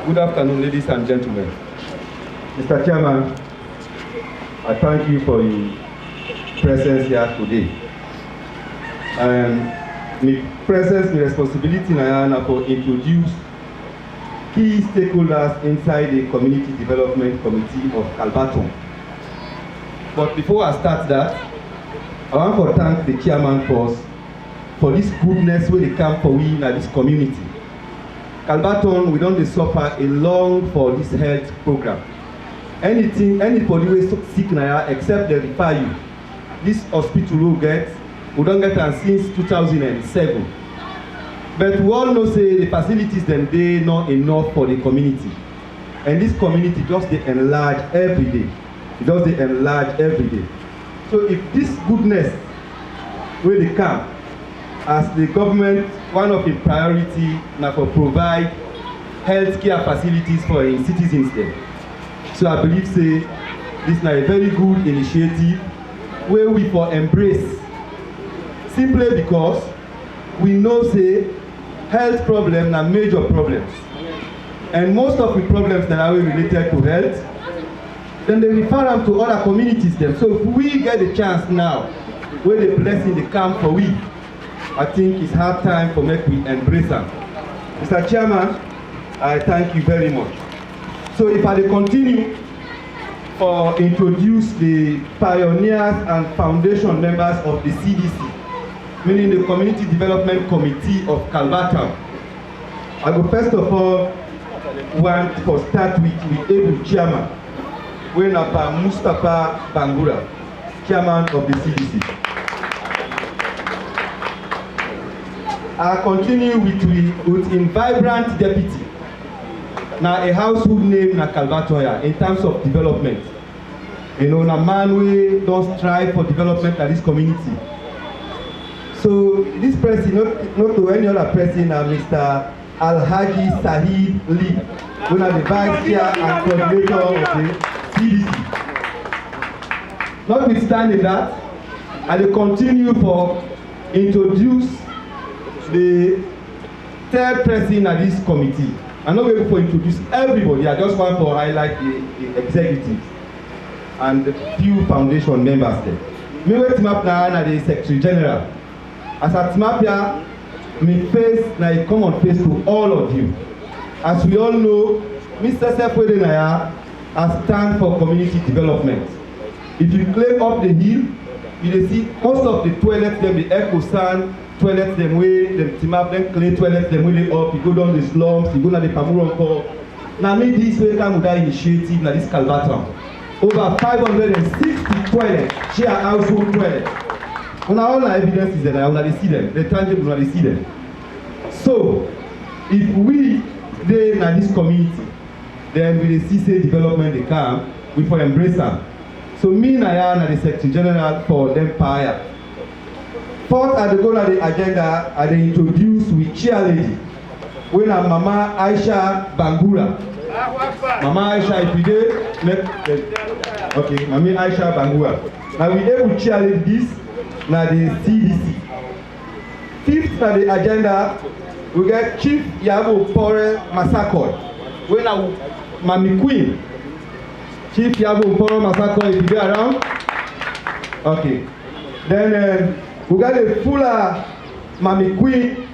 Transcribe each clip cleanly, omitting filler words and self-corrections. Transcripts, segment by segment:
Good afternoon, ladies and gentlemen. Mr. Chairman, I thank you for your presence here today. My presence, my responsibility now for introduce key stakeholders inside the Community Development Committee of Calabatown. But before I start that, I want to thank the chairman first for this goodness where they come for we in this community. Calabatown, we don't suffer a long for this health program. Anybody who is sick now, except they refer you. This hospital we don't get them since 2007. But we all know say the facilities then they not enough for the community. And this community just they enlarge every day. It does they enlarge every day. So if this goodness where they come, as the government, one of the priority now for provide healthcare facilities for its citizens there. So I believe say this is a very good initiative where we for embrace simply because we know say health problems are major problems. And most of the problems that are related to health, then they refer them to other communities then. So if we get the chance now, where the blessing they come for we, I think it's hard time for make we embrace them. Mr. Chairman, I thank you very much. So if I continue for introduce the pioneers and foundation members of the CDC, meaning the Community Development Committee of Calabatown, I will first of all want to start with the able chairman, when Mustafa Bangura, chairman of the CDC. I continue with in vibrant deputy. Now a household name na Calabatown in terms of development. You know, a man we don't strive for development at this community. So this person, not to any other person, Mr. Alhaji Sahid Lee, one of the vice chair and coordinator of the CDC. Notwithstanding that, I will continue for introduce the third person at this committee. I'm not able to introduce everybody. I just want to highlight the executives and the few foundation members there. Me wait map now the Secretary General. As a Timapia, me face na a common face to all of you. As we all know, Mr. Sefwedenaya has stand for community development. If you climb up the hill, you will see most of the toilets, them the eco sand toilets, them way, them Timap, them clay toilets, them way up. You go down the slums, you go to the Pamuronko. Now me this way come with that initiative, na this Calabatown. Over 560 toilets, share household toilets. On all the evidence is there, they see them, the tangible, they see them. So, if we they in this community, then we see say development they come, we for embrace them. So me and I am the Secretary General for the Empire. Fourth at the goal of the agenda, I introduce with chair lady, when I'm Mama Aisha Bangura. Mama Aisha, if you did, okay, Mama Aisha Bangura. Now we able to chair lady this. Now the CDC. Fifth on the agenda, we get Chief Yabo Pore Masakor. When now Mami Queen. Chief Yabo Pore Masakor, if you get around. Okay. Then we got the fuller Mami Queen.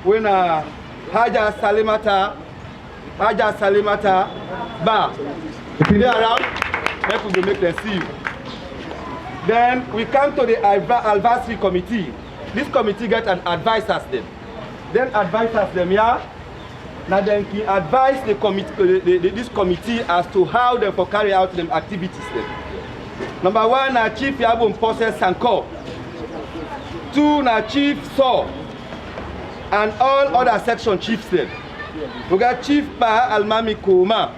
When Haja Salimata Ba. If you get around, let us make them see you. Then we come to the advisory committee. This committee get an advisors them. Then advisors them, yeah. Now then he advise the committee, this committee as to how they for carry out them activities them. Number one, Chief Yabum Pose Sanko. Two, Chief Saw. And all other section chiefs them. We got Chief Pa Almami Kuma.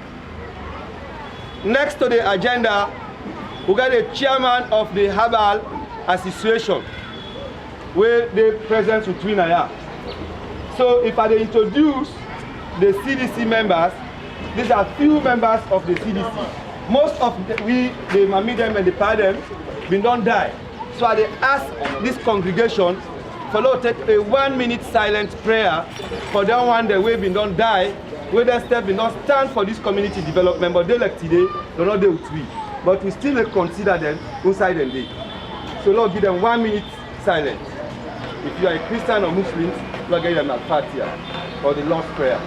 Next to the agenda, we got the chairman of the Herbal Association, where they present between us. So if I introduce the CDC members, these are few members of the CDC. Most of the Mami them and the Padem, we don't die. So I ask this congregation for take a 1 minute silent prayer for them one day we don't die where they step in, not stand for this community development, but they like today, they're not there with we. But we still consider them inside and day. So Lord, give them 1 minute silence. If you are a Christian or Muslim, Lord, give them a Fatiha or the Lord's Prayer.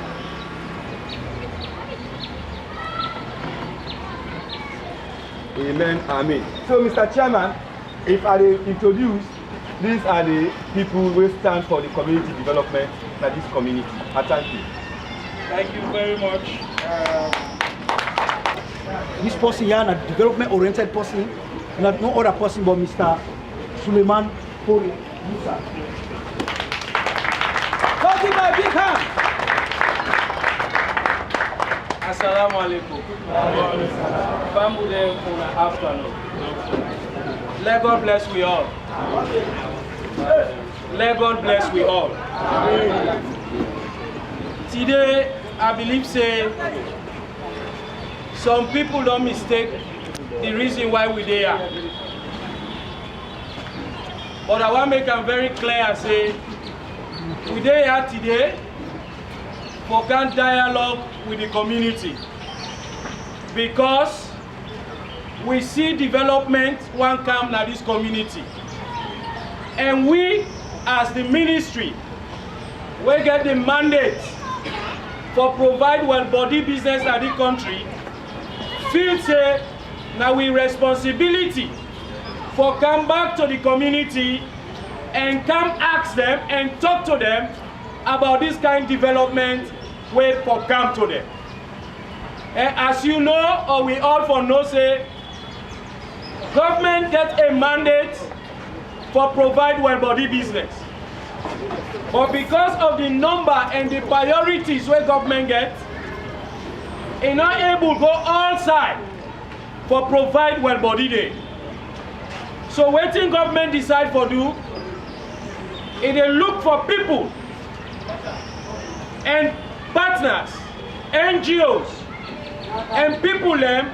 Amen, amen. So Mr. Chairman, if I introduce, these are the people who stand for the community development in this community. I thank you. Thank you very much. This person here, a development-oriented person, not no other person but Mr. Suleiman Pori Musa. Don't give my big hand. Assalamu alaikum. Family for the afternoon. Let God bless we all. Let God bless we all. Today, I believe say some people don't mistake the reason why we're there. But I want to make them very clear and say, we're there today for can dialogue with the community. Because we see development one come na this community. And we, as the ministry, we get the mandate for provide well-body business in the country, feel say now we responsibility for come back to the community and come ask them and talk to them about this kind of development where for come to them. And as you know, or we all for know say, government get a mandate for provide well-body business. But because of the number and the priorities where government gets, it not able to go all side for provide well-body day. So waiting government decide for do, it they look for people and partners, NGOs, and people them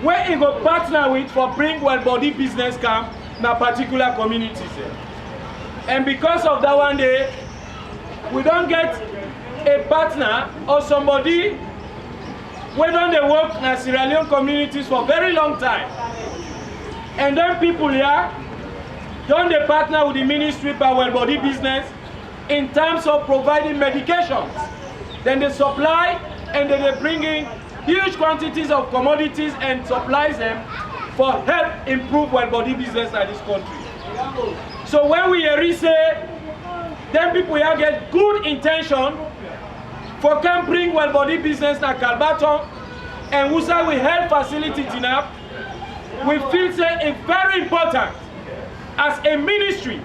where it go partner with for bring well-body business camp in a particular communities. And because of that one day, we don't get a partner or somebody where don't they work in Sierra Leone communities for very long time. And then people here, don't they partner with the ministry for well-body business in terms of providing medications. Then they supply and then they bring in huge quantities of commodities and supplies them for help improve well-body business in this country. So when we hear say, then people here get good intention for can bring well-body business na calabatown and Wusa we help facility TINAP, we feel say it's very important as a ministry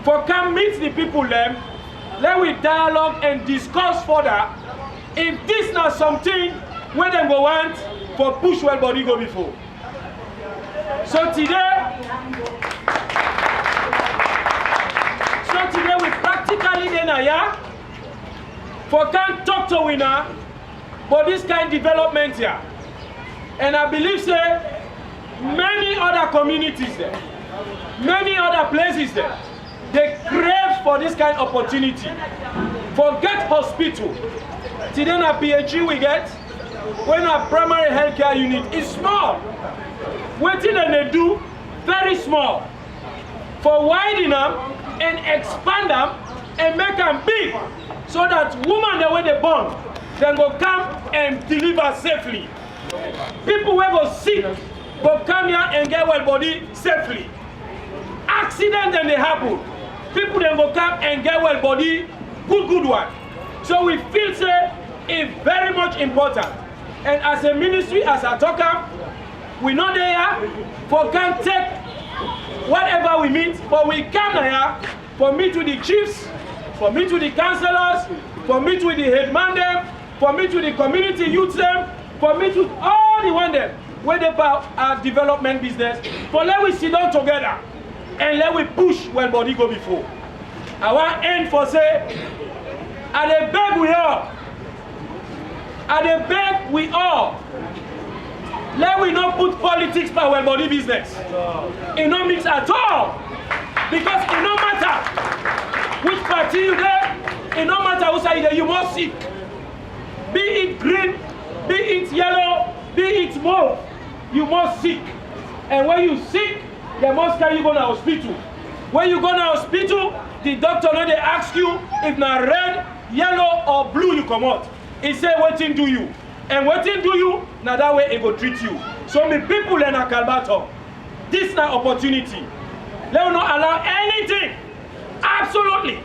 for can meet the people them, let we dialogue and discuss further if this not something where them go want for push well-body go before. So today we practically then here for can talk to winner for this kind of development here. And I believe say many other communities there, many other places there, they crave for this kind of opportunity. Forget hospital. Today na PHE we get, when our primary healthcare unit is small. What thing they do, very small. For widen them and expand them and make them big so that women that when they born, then go come and deliver safely. People who go sick go come here and get well body safely. Accident then they happen. People then go come and get well body good one. So we feel say it's very much important. And as a ministry, as a talker, we know there for can take whatever we meet, but we come here for meet with the chiefs, for meet with the councillors, for meet with the headman them, for meet with the community youth them, for meet with all the one them where they about our development business. For let we sit down together and let we push when body go before. I want end for say, and they beg we all. And they beg we all. Let we not put politics by well body business. It no mix at all. Because it no matter which party you there, it no matter who say there, you must seek. be it green, be it yellow, be it mauve, you must sick. And when you sick, they must carry you go to hospital. When you go to hospital, the doctor now they ask you if na red, yellow or blue you come out. He say wetin do you, and wetin do you na that way he go treat you. So me people in a calabatown, this na opportunity. Let us not allow anything, absolutely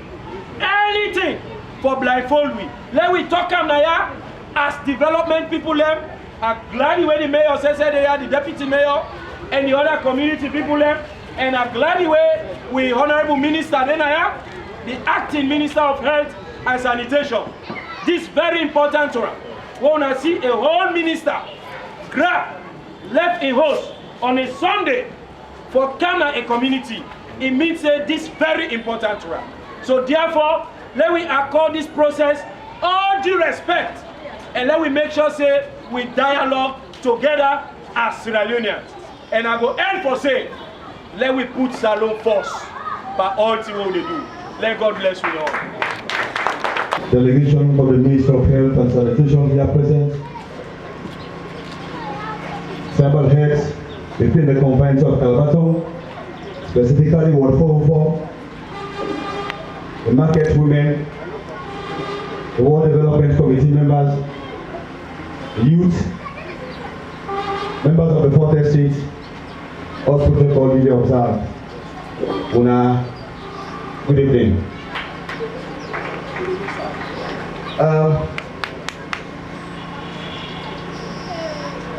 anything, for blindfold we. Let we talk am na ya as development people them. I'm glad the way the mayor said they are the deputy mayor and the other community people them. And I'm glad the way we honorable minister Denaya, the acting minister of health and sanitation. This very important to us. We want to see a whole minister grab left in host on a Sunday for Ghana a community. It means this very important to us. So therefore, let we accord this process all due respect, and let we make sure say we dialogue together as Sierra Leoneans. And I go end for saying, let we put Salon first by all things what they do. Let God bless you all. Delegation of the Minister of Health and Sanitation here present. Several heads within the confines of calabatown, specifically Ward 404, the market women, the Ward Development Committee members, the youth, members of the 4th Estate, all protocol duly observed. Una, good evening.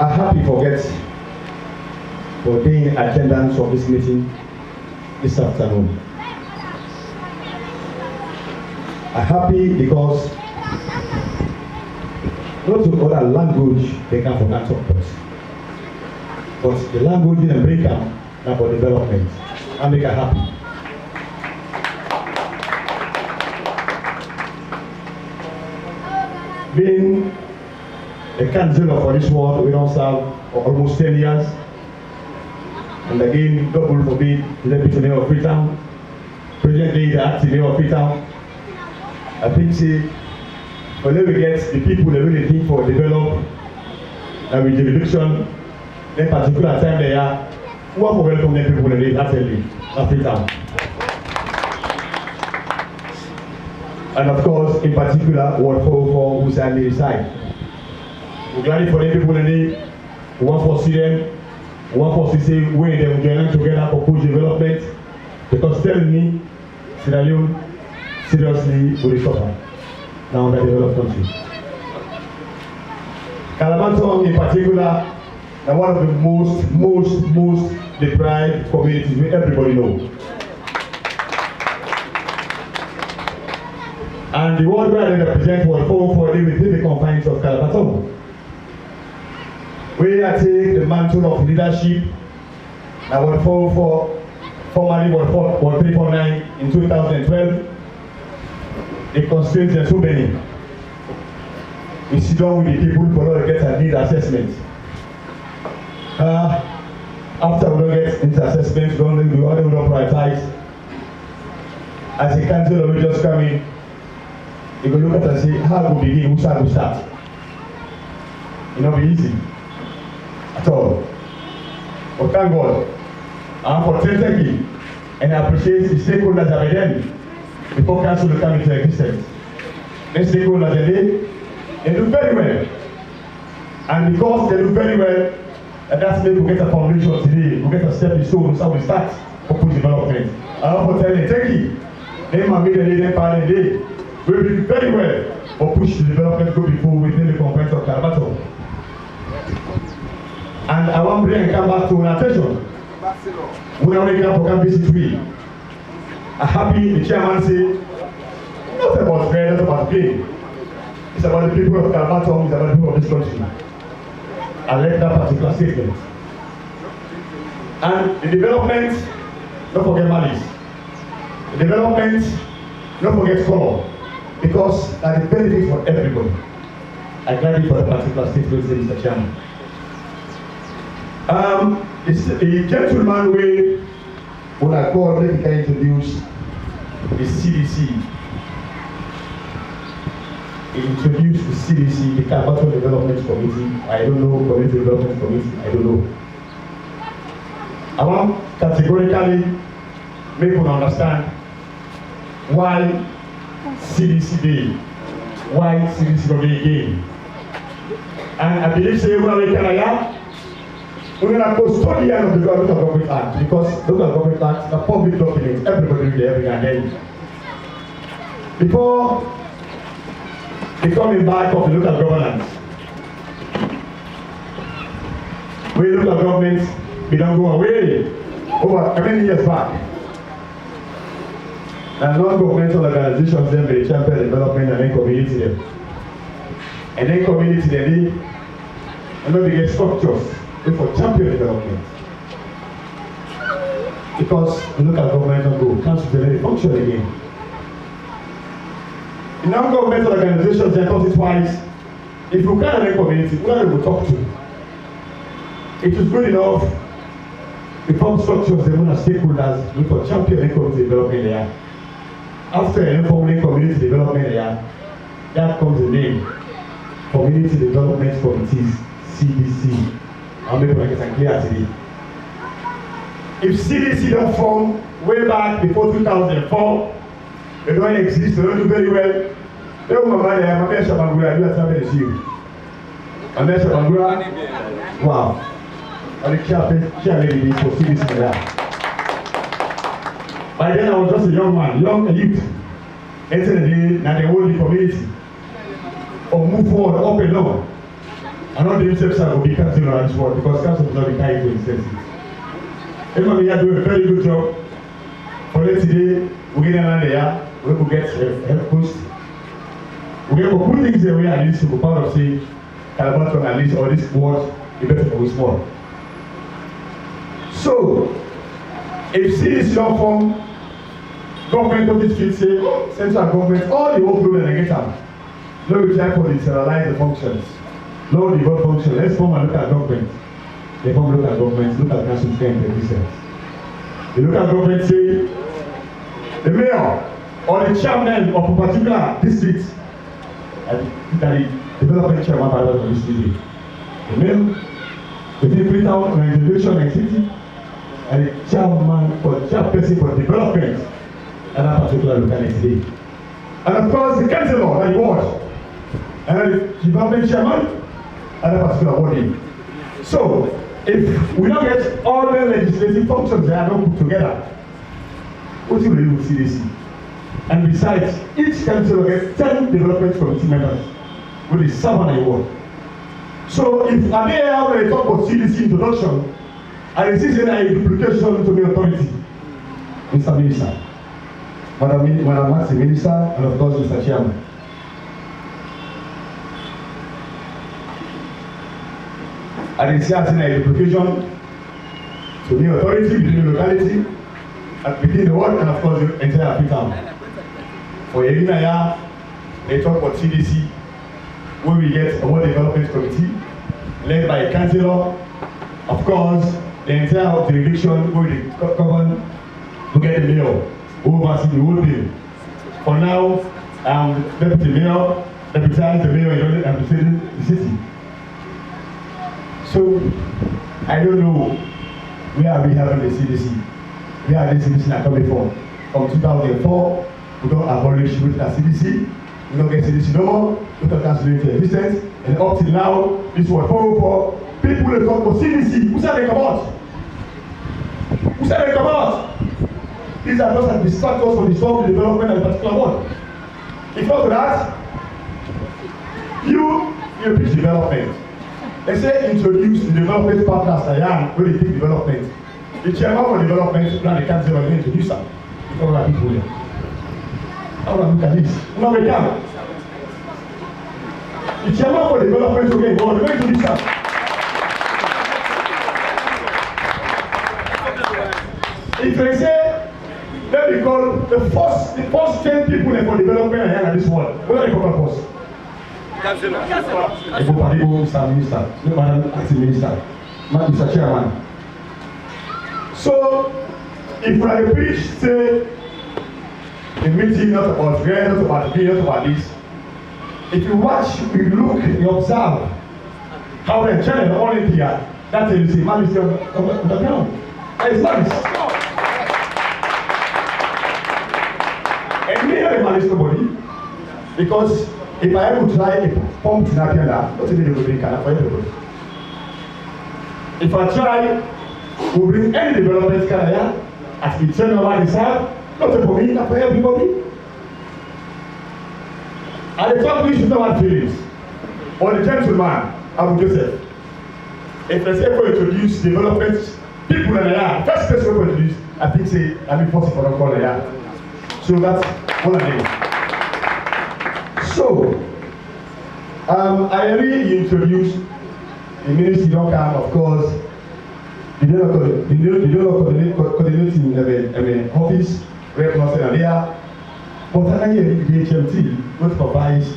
I'm happy for being in attendance of this meeting this afternoon. I'm happy because not to other language they can forget talk but the language in America now for development and make her happy. Being a councillor for this world, we don't serve for almost 10 years. And again, double forbid, the deputy mayor of Freetown, presently the acting mayor of Freetown. I think whenever we get the people that really think for develop and with the reduction, in particular time they are, we want to welcome the people in the assembly of Freetown. And of course, in particular, Ward 404 who's on the side. We're glad for the people in the we want to see them, we want to see where they will join together for push development. Because telling me, Sierra Leone seriously will suffer now in the developed country. Calabatown in particular, are one of the most deprived communities we everybody know. And the world where they represent Ward 404 within the confines of calabatown. We are taking the mantle of leadership at Ward 404, formerly Ward 349 in 2012. The constraints are so many. We sit down with the people to get a need assessment. After we don't get into assessment, we don't prioritize. As a council, we just come in. You can look at and say, how do we begin, who shall we start? It will not be easy at all. But thank God, I'm for thanking and I appreciate the stakeholders that are then before council will come into existence. The stakeholders they do very well. And because they do very well, that's made we get a foundation today, we get a stepping stone, so we start for food development. I want to tell you, thank you. They might be the leading part of the day. We will do very well for push the development go before within the confines of calabatown. And I want to bring and come back to an attention. We are making up for campus we. I'm happy the chairman say, not about fair, not about gain. It's about the people of calabatown, it's about the people of this country. I like that particular statement. And the development, don't forget malice. The development, don't forget color. Because that is benefit for everybody. I glad for the particular statement, Mr. Chairman. The gentleman when I call, let me introduce the CDC. he introduced the CDC, the Calabatown Development Committee. I don't know, Community Development Committee, I don't know. I want categorically make people understand why CDC Day, why CDC Day again. And I believe say we're going to custodian of the Local Government Act, because Local Government Act is a public document, everybody read it every now and then. Before the coming back of the local governance, we local government, we don't go away over many years back. And non-governmental organizations then they champion development and then community them. And then community they and then they get structures for champion development. Because the local government don't go, can't really function again. In non-governmental organizations, they thought it twice. If you can't have a community, who are they will talk to? It is good enough. The form structures, they want to stakeholders, look for champion community development there. After informing community development there, that comes the name, Community Development Committees, CDC. I'll make it clear today. If CDC don't form way back before 2004, they don't exist, they don't do very well. They don't remember there, I'm a Shabangura, you are something to you. I'm a Shabangura, wow. I'm a chair lady for CDC there. By then I was just a young man, young youth. Entering the day, now they hold the community. Or move forward, up and down. And not the themselves will be cancelled on this world because council is not the kind to incentive. Everybody here do a very good job. For them today, we get around there, we will get health post. We have to put things there where at least to be part of say, calabatown at least, or this word, the better for us more. So, if CDC don't form, government of this street say, central government, all the whole problem they get out. No retire for decentralize the functions. No devolve function. Let's form a local government. They form local government, local council can represent. The local government say the mayor or the chairman of a particular district, the development chairman of the district. The mayor, the Freetown organization and city, and the chairman or chairperson for development in that particular locality. And of course the councillor and the ward, and the development chairman and that particular body. So if we don't get all the legislative functions that are not put together, what will we do with CDC? And besides, each council gets 10 development committee members with the 7 award. So if I may already talk about CDC introduction, I see a duplication to the authority, Mr. Minister, Madam Maxi Minister, and of course Mr. Chairman. I see a duplication to the authority between the locality and between the world and of course the entire Freetown. For Yerina, they talk about CDC, where we get a World Development Committee, led by a councillor, of course, the entire jurisdiction where they govern to get the mayor, who oversees the whole thing. For now, deputy mayor, deputize the mayor and representing the city. So, I don't know where are we having the CDC, where are the CDC are coming from. From 2004, we don't abolish with the CDC, we don't get CDC no more, we don't cancel the existence, and up till now, this was 404. People will talk about CDC. Who said they come out? Who said they come out? These are just like distractors from the solve development of a particular one. If not that, you preach development. They say introduce the development partners I am when they take development. The chairman for development plan the council will introduce them. Because we are people here. How do I look at this? No, we can. The chairman for development will go to introduce them. If they say, let me call the first 10 people for development in this world, what are they called first? Councillor. Mr. Minister, Madam Acting Minister, Mr. Chairman. So, if we are preach, say, the meeting not about rent, not about this, not about this, if you watch, you look, you observe how the channel only here, that's it, you see, man is on the ground. It's nice. And me, man is nobody, because if I ever try a pump in that area, what's the meaning of being for everybody? If I try to bring any development career, as the channel one is have, not for me, not for everybody. And the top we should not have feelings. Or the gentleman, Abu Joseph. If there's ever introduce development, people in the air, first person we introduce, I think say, I mean, possible for a call there. So that's all I need. So, I really introduced the ministry don't come, of course. You don't coordinate in office, rep not there. But I hear the HMT which provides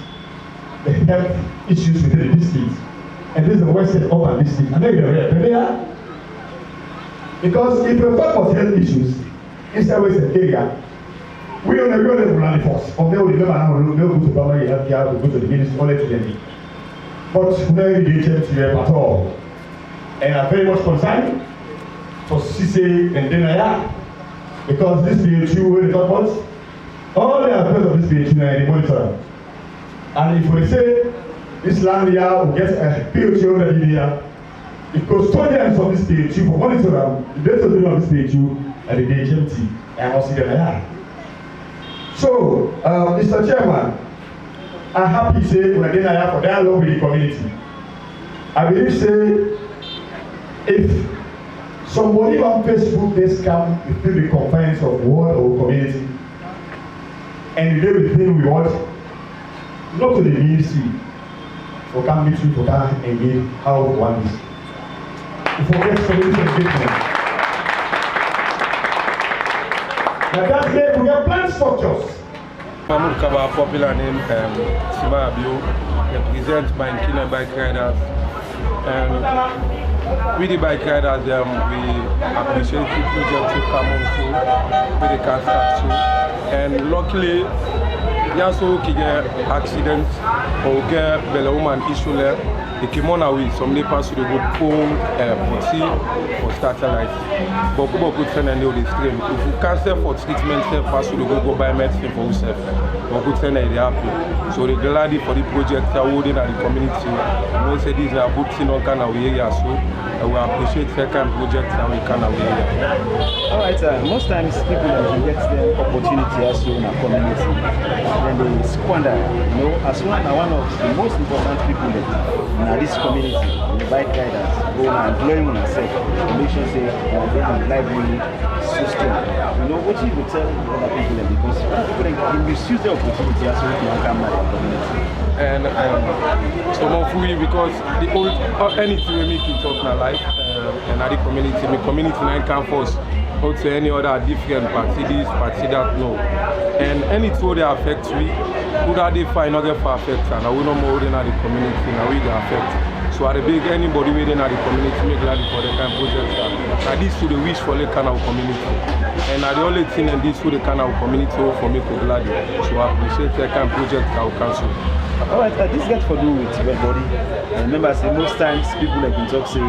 the health issues within the district. And this is the Western Upper District. And then you're there. Because if you talk about health issues inside Western area, we don't have the force. From there, we remember now, we'll go to primary health care, we'll go to the ministry, all that together. But we don't need the HMT rep at all. And I'm very much concerned for CC and Denaya. Because this BHU, when they talk about, all the affairs of this BHU and they monitor. And if we say this land here will get a BHU already here, it custodians of this BHU for monitoring the data of this BHU and the HMT and also the NIR. So, Mr. Chairman, I'm happy to say we're doing NIR for dialogue with the community. I believe say if somebody on Facebook this come within the confines of ward or community, and you live with him we want not to the ministry for come meet you for that engage how one is. You forget community engagement. Now that's it, we have planned structures. Mahmoud Kaba, popular name, Siva Abio, represent by Nkina Bike Riders. With the bike riders, we appreciate the project to come on through, with the can start through. And luckily, there so get accidents or get belle woman issue there. They came on away. Some they pass through the good phone, PC or satellite. But people could send and know the stream. If you cancel for treatment, pass through the go buy medicine for yourself. But could send and they happy. So they glad for the project are holding at the community. You know, say this is a good thing on kind of area. So we appreciate the kind of project that we can away. All right, most times people get the opportunity as in a community, then they squander. You know, as one of the most important people in this community, the bike riders, go and employ themselves, make sure say they library system. You know, what you would tell other people because people they misuse the opportunity as well to come to the community. And some of we, because the old anything we make it talk in our life and at the community now can force out to any other different party this, party that, no. And anything they affect we, who that they find not get for affect and we no more than the community now we get affect. So at the big anybody within the community make glad for the kind of project and this to the wish for the kind of community. And the only thing and this to the kind of community for me to glad. So I appreciate the kind of project our council. Alright, this gets to do with well body. Remember, say most times people like in talk say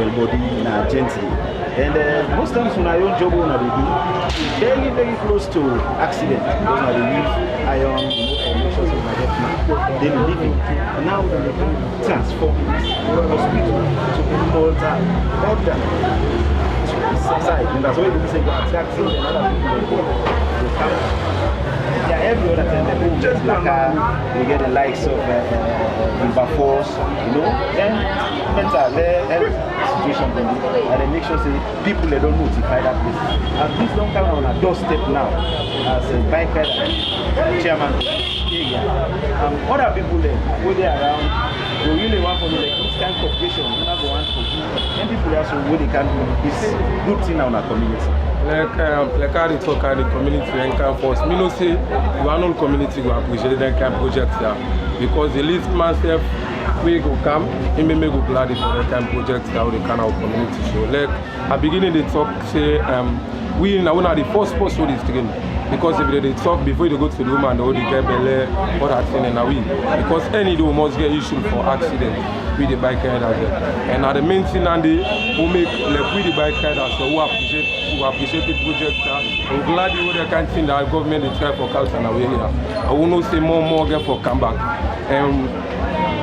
well body na gently. And most times when I own job when I do very close to accident because I use iron, or make sure something like that. They living. And now they can transform hospital to order side. And that's why they say attacking and other people they come. Yeah, every other time they get like we get the likes of River Force, you know, then mental health situation and they make sure say people they don't notify that place. And this don't come on a doorstep now as a bike rider, chairman, other people there go there around, they really want to know like this kind of cooperation, we not go want to do. And people also what they can do is good thing now in our community. Like how they talk at the community and can force. Me no say you are not community go appreciate that kind of project there. Because the least myself we go come, he may go glad for that kind of project there the kind of community. So like at beginning they talk say we now one of the first post for this thing. Because if they talk before they go to the woman, they get belly, all that thing and away. Because any do must get issued for accident with the bike riders. And at the main thing and they who make like with the bike riders, so who appreciate the project. I'm glad you would can't think that government is try for culture and away here. I will not say more get for comeback.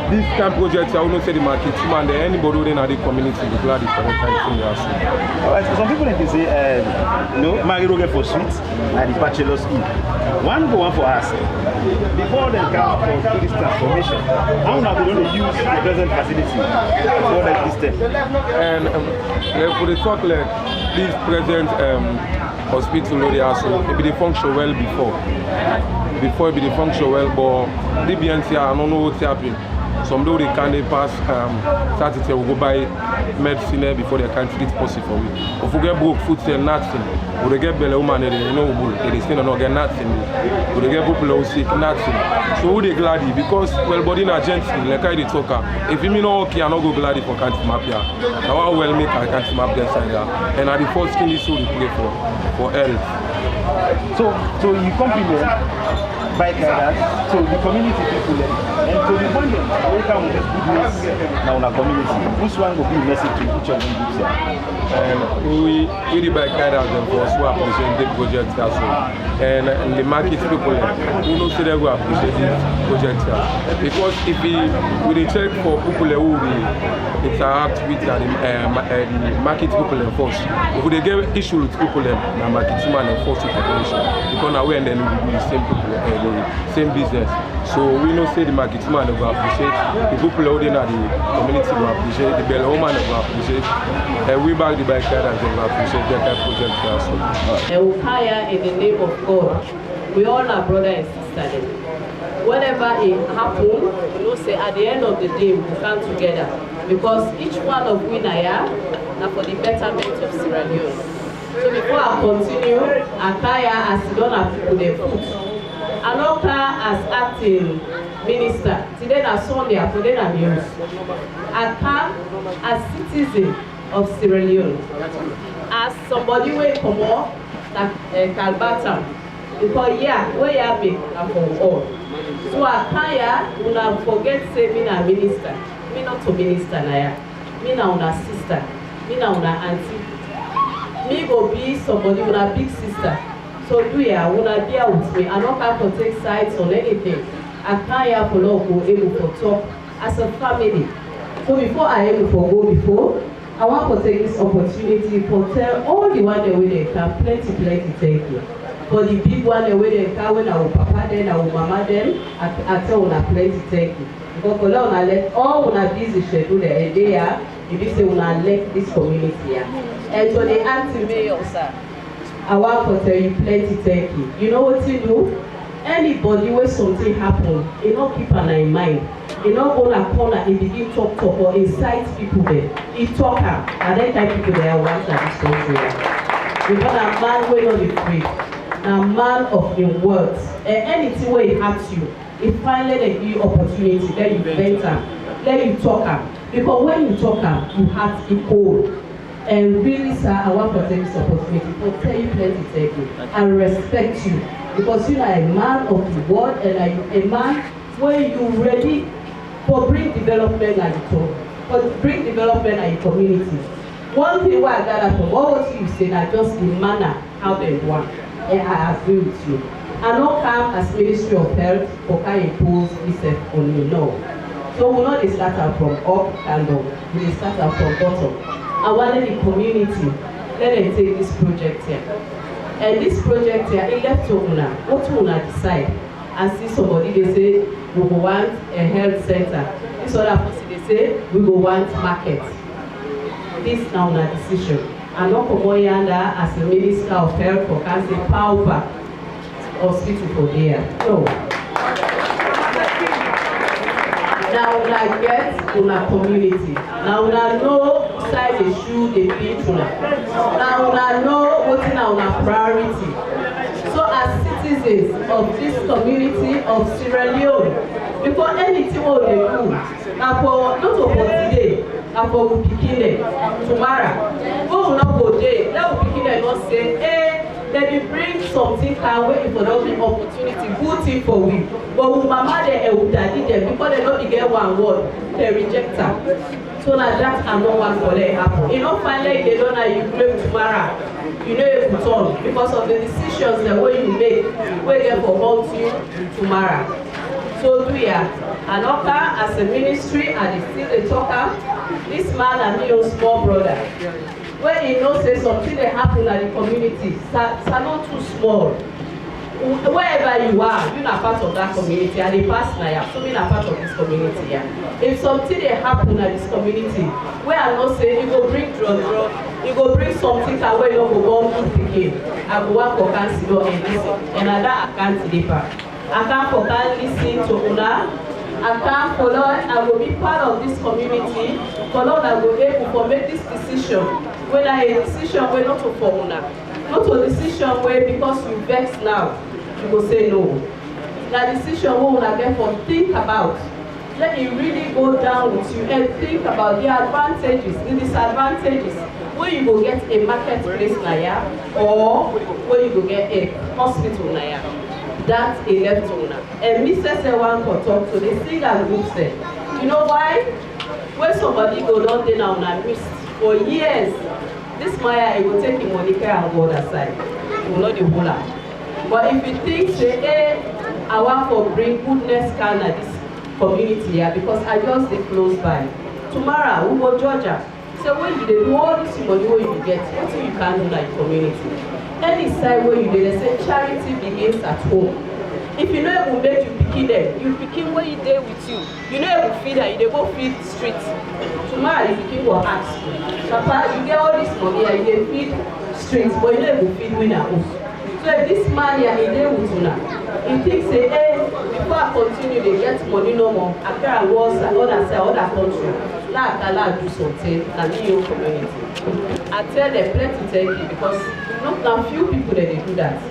This kind of project, I will not say the market and anybody within the community is glad it's for the kind of thing they are seeing. Alright, so some people like to say, no, married get for sweets and the bachelor's eve. One go one for us. Before they come for this transformation, how now we don't use the present facility for that system? And for the talk like this present hospital, it they function well before it they function well, but the BNC I don't know what's happening. Some do they can't pass Saturday will go buy medicine before they can treat possible for it. If we get broke food sell nothing, or they get belly woman they know they still not get nothing. Or they get people who sick nothing. So who they glad because well body na gently like I they talk. If you mean okay, I not go glad for can't map here. Now I well make I can't map there side there. And at the first thing is so they play for health. So you compliment bike riders, so the community people and to the one them welcome with this goodness now in our community. Which one will be a message to each of them groups here? We the bike riders and for us who appreciate the project also. And the market people who know say they will appreciate this project here. Because if we check for people who we interact with the market people and force, if they get issue with people the market man and force with population, because now we and then we do the same people same business. So we know say the market man will appreciate, the people out in the community will appreciate, the bell woman will appreciate, and we back the bike riders will appreciate that type of project also. And we hire in the name of God. We all are brother and sister. Whenever it happens, you know, say at the end of the day we come together because each one of we are for the betterment of Sierra Leone. So before I continue, Akaya has done a people their food. Anoka as acting minister. Today na Sunday, today na news. I come as citizen of Sierra Leone. As somebody will come up, calabatown. Because where you be for all. So I can't una forget say me na minister. Me not to minister na ya. Me na una sister. Me na una auntie. Me go be somebody una big sister. So do ya wanna deal with me? I don't have to take sides on anything. I can't for love go able to talk as a family. So before I able to go before, I want to take this opportunity to tell all the one the way they can plenty thank you. For the big one the way they can when our papa then our mama then I tell una plenty thank you. Because for now I let all una busy schedule the idea if you say una let this community here. And so the anti-mayor sir. I want to tell you plenty thank you. You know what you do? Anybody where something happen, you don't keep an eye in mind. You don't go to corner and begin talk or incite people there. You talk and then type people there once that is so true. Because a man will not be free. A man of your words. And anything where it hurts you, if finally they give you opportunity, then you vent them, then you talk them. Because when you talk them, you have to cold. And really, sir, I want to take this opportunity to tell you plenty thank you. I respect you because you are a man of the word and a man where you ready for bring development at the top, for bring development at the community. One thing what I gather from what you say that just the manner how they want, and I agree with you. I not come as Ministry of Health for can impose this on you, no. So we not start out from up and down, we start out from bottom. I wanted the community, let them take this project here. And this project here, it left to Una. What Una decide? I see somebody, they say, we go want a health center. This other person, they say, we go want market. This now Una decision. I'm not coming under as a Minister of Health for Cancer Power Hospital for there. No. Now una get una community. Now una know side the shoe they beat una. Now una know what is una priority. So as citizens of this community of Sierra Leone, because anything what they do, now for not for today, now for we picking it tomorrow. Go not go there. Let we picking it not say, hey, Then we bring something can wait for the opportunity, good thing for we. But we mama them and we daddy them because they don't get one word, they reject her. So now that and no one for them happen. You know, finally they don't know you claim tomorrow. You know you put on because of the decisions the way you make, we get for haunt you tomorrow. So do ya. And Oka as a ministry and still a talker, this man and me your small brother. When he knows say something that happen at the community, it's not too small. Wherever you are, you're not part of that community, and the past now, so you're not part of this community. Yeah. If something that happen at this community, where I'm not saying you go bring drug, you go bring something that where you go go to pick I go work for council and listen, and I can't deliver. I can't for can listen to una. I can't for Lord, I will be part of this community. For Lord, I will be able to make this decision. Whether a decision where not to for una, not a decision where because you vex now, you will say no. The decision where una get for think about. Let it really go down with you and think about the advantages, the disadvantages. Where you go get a marketplace naya, or where you go get a hospital naya. That's a left owner. And Mrs. One for talk to the singer group said, you know why? When somebody go down there now and miss for years, this Maya will take him Monica and go other side. He will not the whole lot. But if you think say, hey, I want to bring goodness kind of this community here because I just stay close by. Tomorrow we go Georgia. So when you do all this money what you get, what you can do like community? Any side where you do, they say charity begins at home. If you know it will make you pick them, you pick him where you there with you. You know it will feed her, you go feed streets. Tomorrow you pick will ask. Papa, you get all this money and you feed streets, but you know it will feed winner. So if this man here is there with you now, he thinks say, hey, before I continue, they get money no more. I can't work other country. Now I can do something and be your community. I tell them plenty thank you because not a few people that they do that.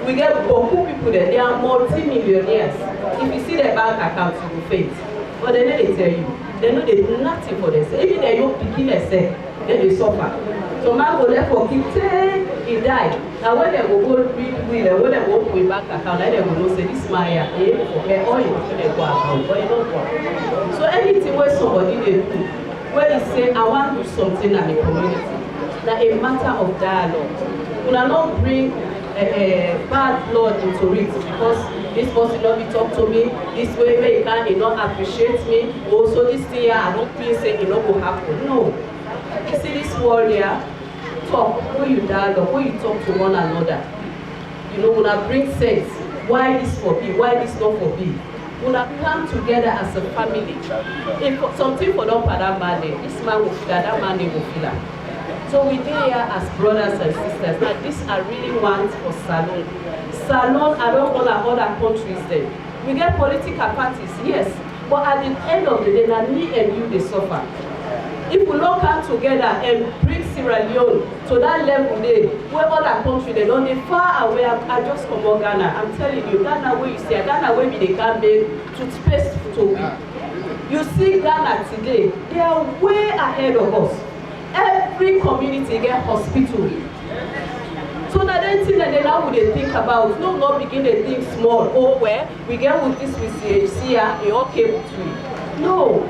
We get beaucoup people that they are multi-millionaires. If you see their bank account, you will faint. But they know they tell you. They know they do nothing for themselves. Even they don't begin themselves, then they suffer. So man go there for keep say he died. Now when they go read will, when they go open bank account, then they will know say this man here, okay, all you do they go account, but you don't go. So anything where somebody they do, where they say I want to do something in the community, that a matter of dialogue. We will not bring bad blood into it because this person not be talk to me, this way he not appreciate me, also this thing here I don't feel say it not will happen. No. You see this world here, talk, when you dialogue, when you talk to one another, you know, when I bring sense, why this for me, why this not for me. When I come together as a family, if something for not for that man, this man will feel that man will feel that. So we did here as brothers and sisters. Now this I really want for Salon. Salon, I don't want other countries there. We get political parties, yes. But at the end of the day, now me and you, they suffer. If we don't come together and bring Sierra Leone to that level there, where other countries, they don't, they far away, I just come on Ghana. I'm telling you, Ghana where you see, Ghana where they can make toothpaste to be. You see Ghana today, they are way ahead of us. Every community get hospital. So now then thing that they now would they think about, no, not begin to think small. Oh, where we get with this with CHC, you okay with you. No,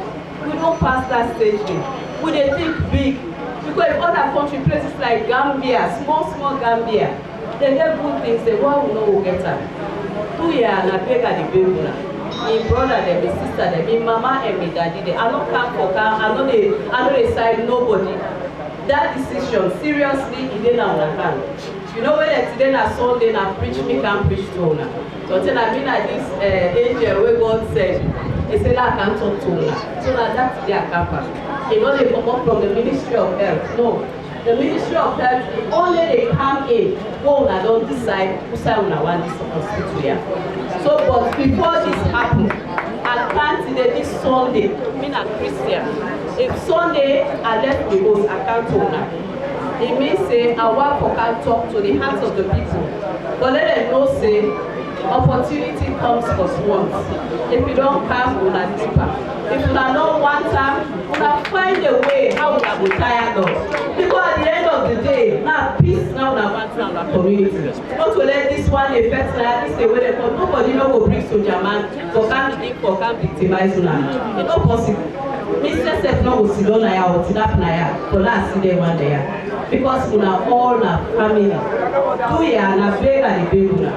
we don't pass that stage there. We they think big. Because if other country places like Gambia, small Gambia, they get good things, they won't know who get them. 2 years and I beg at the baby now. My brother, them, my sister, them, my mama and my daddy, they I don't come for car, I know they side nobody. That decision, seriously, it didn't on the hand. You know when today na Sunday na preach, me can't preach to una. So then I mean like this angel where God said, he said I can't talk to una. So now that's their campus. You know they come up from the Ministry of Health. No. The Ministry of Health, only they come in, go una don't decide who side una want this hospital here. So but before this happen, I can't today this Sunday, me a Christian. If Sunday I left the host, I can't talk now. It means say I want to talk to the hearts of the people. But let them know say opportunity comes for once. If you don't come, we'll not deeper. If you don't want time, we'll find a way how we will tire us. Because at the end of the day, now peace now want our community. Not to let this one affect this the way they come. Nobody know go bring soldier man for can victimize una. It's not possible. Mr. Sef no go sit down na ya or sit up na ya for na see them one there. Because una all na family. 2 years na beg and beg una.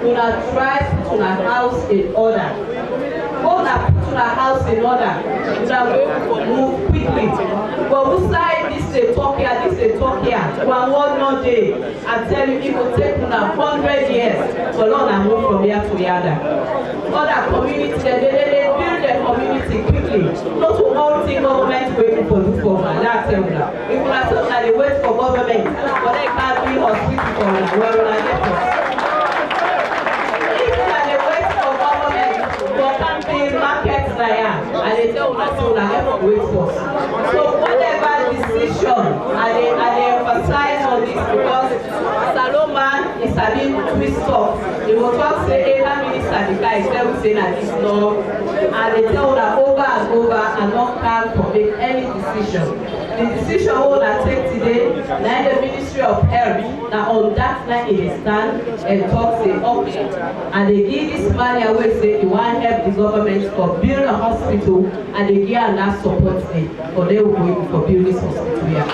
Una try put una house in order. Una put una house in order. Una will move quickly. But who side this they talk here, this they talk here. One word no day. I tell you, it will take una 100 years for Lord and move from here to the other. Other communities, they build their community quickly. Not to all thing government waiting for you for una. That's it. If una talk that they wait for government, but they can't be hospital for una. Where una get for? If they wait for government, for campaign markets there, and they tell una so una get for wait for. So whatever decision, and they emphasize on this because Salomon is a bit twist up. They will talk say, hey, that minister, the guy is tell say that this law, and they tell that over and over and not can to make any decision. The decision we will take today, now the Ministry of Health, now on that night it stand and talk say, okay, and they give this money away say, you want to help the government for build a hospital, and they give that support say, for they will go for build this hospital here.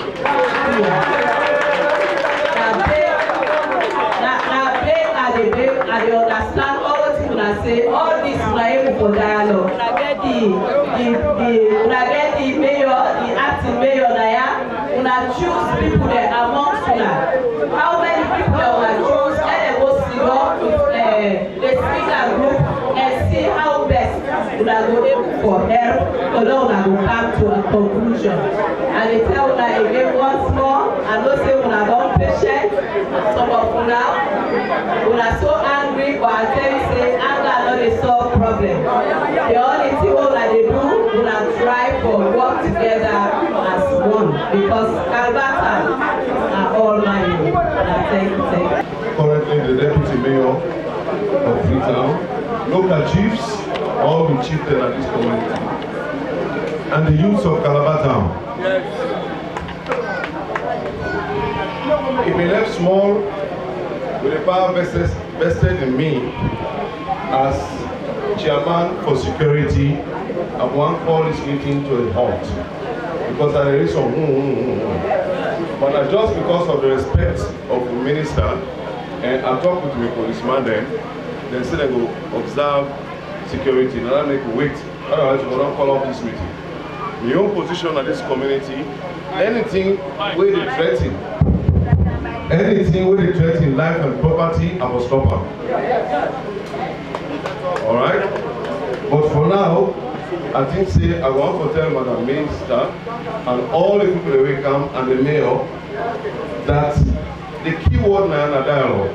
And they understand all what people say, all this is for dialogue. When I get the mayor, the acting mayor there, when I choose people there amongst them. How many people there will I choose? And they go sit up with the speaker group and see how best when I go able for help, but then when I go come to a conclusion. And they tell that again once more, and don't say when I don't patient, some of when I so angry, but I tell you say anger not a solve problem. The only thing that they do when I try for work together as one, because calabatown are all mine. Thank you. Currently the deputy mayor of Freetown, local chiefs, all the chiefs at this community, and the youths of Calabatown. Yes. It may left small with the power vested in me as chairman for security. I want call this meeting to a halt because there is some but not just because of the respect of the minister, and I talk with my policeman then say they go observe security, and I make wait, otherwise we will not call off this meeting. My own position at this community, anything where they threaten, life and property, I will stop them. Alright? But for now, I think say I want to tell Madam Minister and all the people that will come and the mayor that the key word now is dialogue.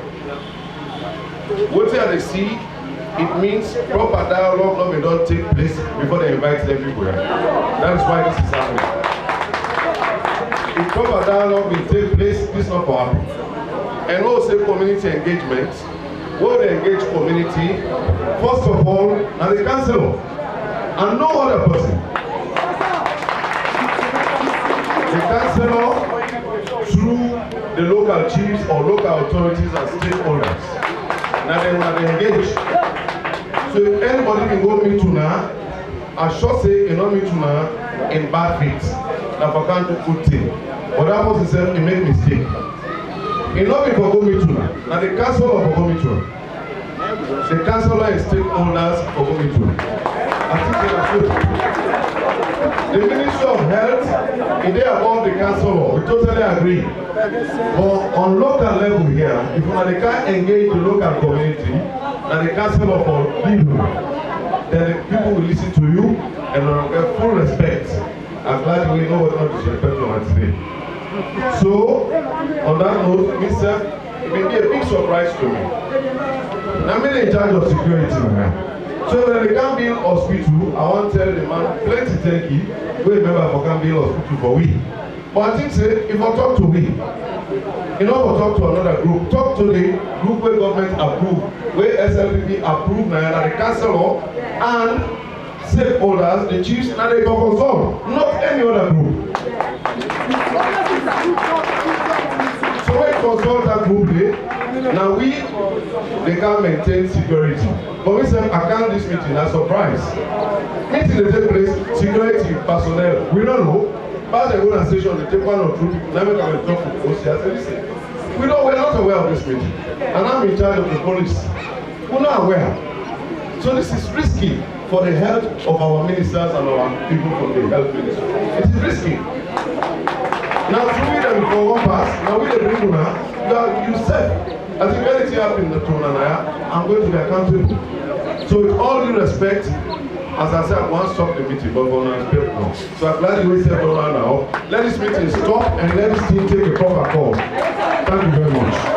What they see, it means proper dialogue not don't take place before they invite them everywhere. That is why this is happening. If proper dialogue will take place, this is not for happen. And also community engagement, where they engage community, first of all, as a councillor, and no other person. The councillor, through the local chiefs or local authorities and stakeholders, now they engage. So if anybody can go meet to now, I should say, you know, meet to now in bad faith. Now for can't do good thing. But that person said, he make mistake. He not be for go meet to now. Now the councillor for go meet to now. The councillor and stakeholders for go meet to now. I think they are good. The Ministry of Health, if they are above the councillor, we totally agree. But on local level here, if they can't engage the local community, and the councillor for people, then the people will listen to you and will get full respect. I'm glad we know what not disrespect on today. So, on that note, myself, it may be a big surprise to me. I'm in charge of security now. So when they can't build hospital, I want to tell the man plenty thank you. We remember for can't build hospital for we. But I think say if I talk to we, you know if talk to another group, talk to the group where government approve, where SLPP approve now, and the councillor and stakeholders, the chiefs, and they go consult, not any other group. So when consult that group dey. Now we they can maintain security. But we say I can't this meeting as surprise. Meeting dey take place, security personnel. We don't know. Pass the whole station, they take 1 or 2 people. Now make them talk to the OC. I say listen. We're not aware of this meeting. And I'm in charge of the police. We're not aware. So this is risky for the health of our ministers and our people from the health ministry. It is risky. Now through them for one pass, now we the bring now, you said, I think anything happened in the Tonanaya, I'm going to be accountable. So with all due respect, as I said, I want to stop the meeting, but for now, so I'm glad you said now. Let this meeting stop and let this team take a proper call. Thank you very much.